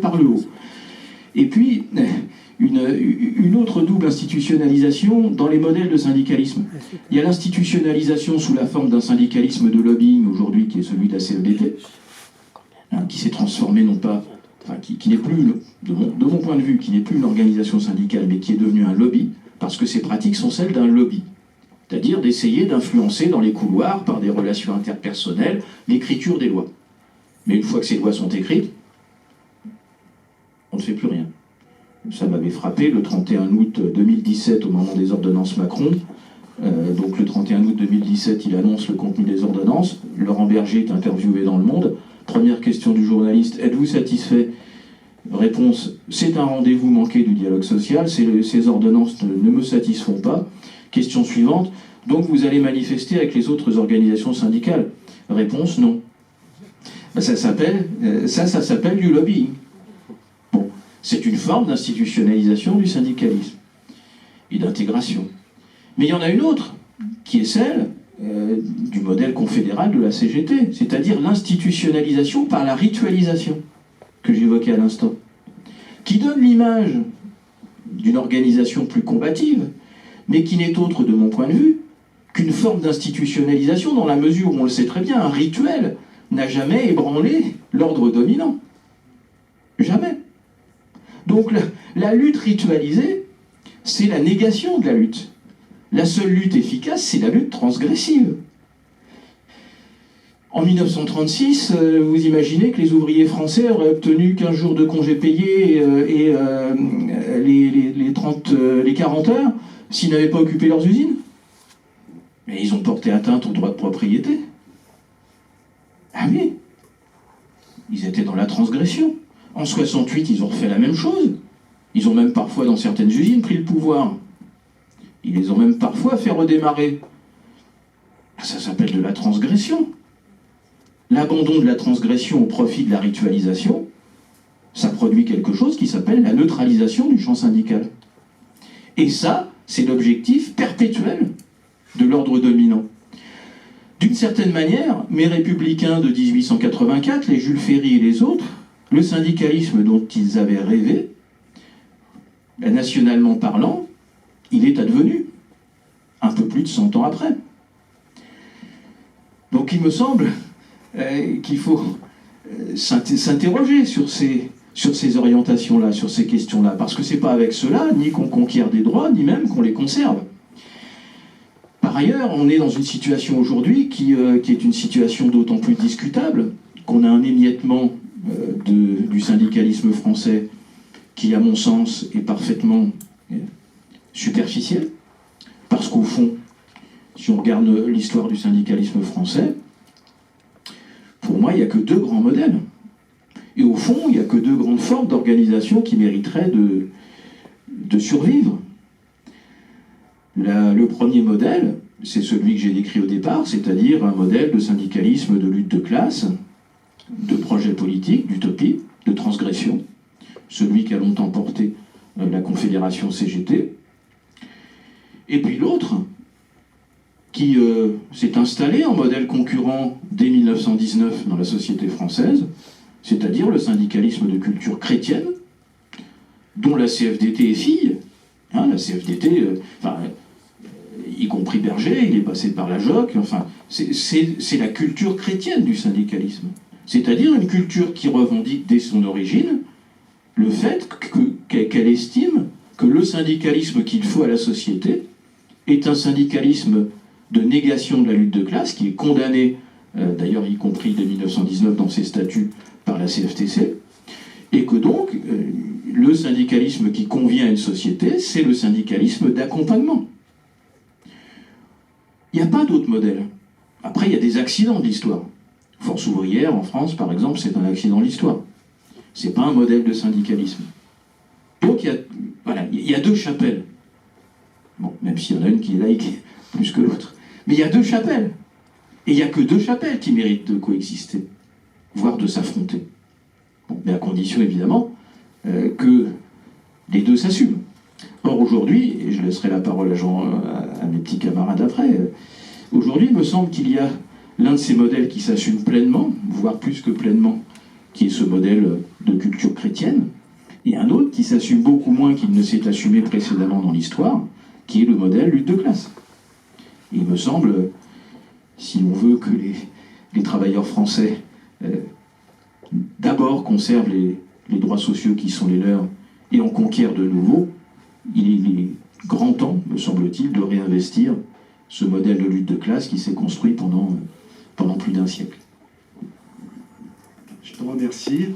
par le haut. Et puis, une autre double institutionnalisation dans les modèles de syndicalisme. Il y a l'institutionnalisation sous la forme d'un syndicalisme de lobbying aujourd'hui qui est celui de la CFDT, qui s'est transformé non pas, enfin qui n'est plus, de mon point de vue, qui n'est plus une organisation syndicale, mais qui est devenue un lobby, parce que ses pratiques sont celles d'un lobby. C'est-à-dire d'essayer d'influencer dans les couloirs, par des relations interpersonnelles, l'écriture des lois. Mais une fois que ces lois sont écrites, on ne fait plus rien. Ça m'avait frappé le 31 août 2017, au moment des ordonnances Macron. Donc le 31 août 2017, il annonce le contenu des ordonnances. Laurent Berger est interviewé dans Le Monde. Première question du journaliste, êtes-vous satisfait? Réponse, c'est un rendez-vous manqué du dialogue social, ces ordonnances ne me satisfont pas. Question suivante, donc vous allez manifester avec les autres organisations syndicales? Réponse, non. Ça s'appelle du lobbying. Bon, c'est une forme d'institutionnalisation du syndicalisme et d'intégration. Mais il y en a une autre, qui est celle du modèle confédéral de la CGT, c'est-à-dire l'institutionnalisation par la ritualisation, que j'évoquais à l'instant, qui donne l'image d'une organisation plus combative, mais qui n'est autre, de mon point de vue, qu'une forme d'institutionnalisation dans la mesure où, on le sait très bien, un rituel n'a jamais ébranlé l'ordre dominant. Jamais. Donc la lutte ritualisée, c'est la négation de la lutte. La seule lutte efficace, c'est la lutte transgressive. En 1936, vous imaginez que les ouvriers français auraient obtenu 15 jours de congés payés et les 40 heures s'ils n'avaient pas occupé leurs usines? Mais ils ont porté atteinte au droit de propriété. Ah oui, ils étaient dans la transgression. En 68, ils ont refait la même chose. Ils ont même parfois, dans certaines usines, pris le pouvoir. Ils les ont même parfois fait redémarrer. Ça s'appelle de la transgression. L'abandon de la transgression au profit de la ritualisation, ça produit quelque chose qui s'appelle la neutralisation du champ syndical. Et ça, c'est l'objectif perpétuel de l'ordre dominant. D'une certaine manière, mes républicains de 1884, les Jules Ferry et les autres, le syndicalisme dont ils avaient rêvé, nationalement parlant, il est advenu, un peu plus de 100 ans après. Donc il me semble qu'il faut s'interroger sur ces orientations-là, sur ces questions-là, parce que c'est pas avec cela, ni qu'on conquiert des droits, ni même qu'on les conserve. Par ailleurs, on est dans une situation aujourd'hui qui est une situation d'autant plus discutable, qu'on a un émiettement du syndicalisme français qui, à mon sens, est parfaitement superficiel, parce qu'au fond, si on regarde l'histoire du syndicalisme français, pour moi, il n'y a que deux grands modèles. Et au fond, il n'y a que deux grandes formes d'organisation qui mériteraient de survivre. Le premier modèle, c'est celui que j'ai décrit au départ, c'est-à-dire un modèle de syndicalisme, de lutte de classe, de projet politique, d'utopie, de transgression, celui qu'a longtemps porté la Confédération CGT. Et puis l'autre, qui s'est installé en modèle concurrent dès 1919 dans la société française, c'est-à-dire le syndicalisme de culture chrétienne, dont la CFDT est fille. La CFDT, y compris Berger, il est passé par la JOC, c'est la culture chrétienne du syndicalisme. C'est-à-dire une culture qui revendique dès son origine le fait qu'elle estime que le syndicalisme qu'il faut à la société est un syndicalisme de négation de la lutte de classe, qui est condamné, d'ailleurs y compris dès 1919 dans ses statuts, par la CFTC, et que donc le syndicalisme qui convient à une société, c'est le syndicalisme d'accompagnement. Il n'y a pas d'autre modèle. Après, il y a des accidents de l'histoire. Force ouvrière, en France, par exemple, c'est un accident de l'histoire. C'est pas un modèle de syndicalisme. Donc, il y a deux chapelles. Bon, même s'il y en a une qui est laïque plus que l'autre. Mais il y a deux chapelles. Et il n'y a que deux chapelles qui méritent de coexister, voire de s'affronter. Bon, mais à condition, évidemment, que les deux s'assument. Or, aujourd'hui, et je laisserai la parole à mes petits camarades après, aujourd'hui, il me semble qu'il y a l'un de ces modèles qui s'assume pleinement, voire plus que pleinement, qui est ce modèle de culture chrétienne, et un autre qui s'assume beaucoup moins qu'il ne s'est assumé précédemment dans l'histoire, qui est le modèle lutte de classe. Et il me semble, si on veut que les travailleurs français d'abord conservent les droits sociaux qui sont les leurs et en conquièrent de nouveaux, il est grand temps, me semble-t-il, de réinvestir ce modèle de lutte de classe qui s'est construit pendant plus d'un siècle. Je te remercie.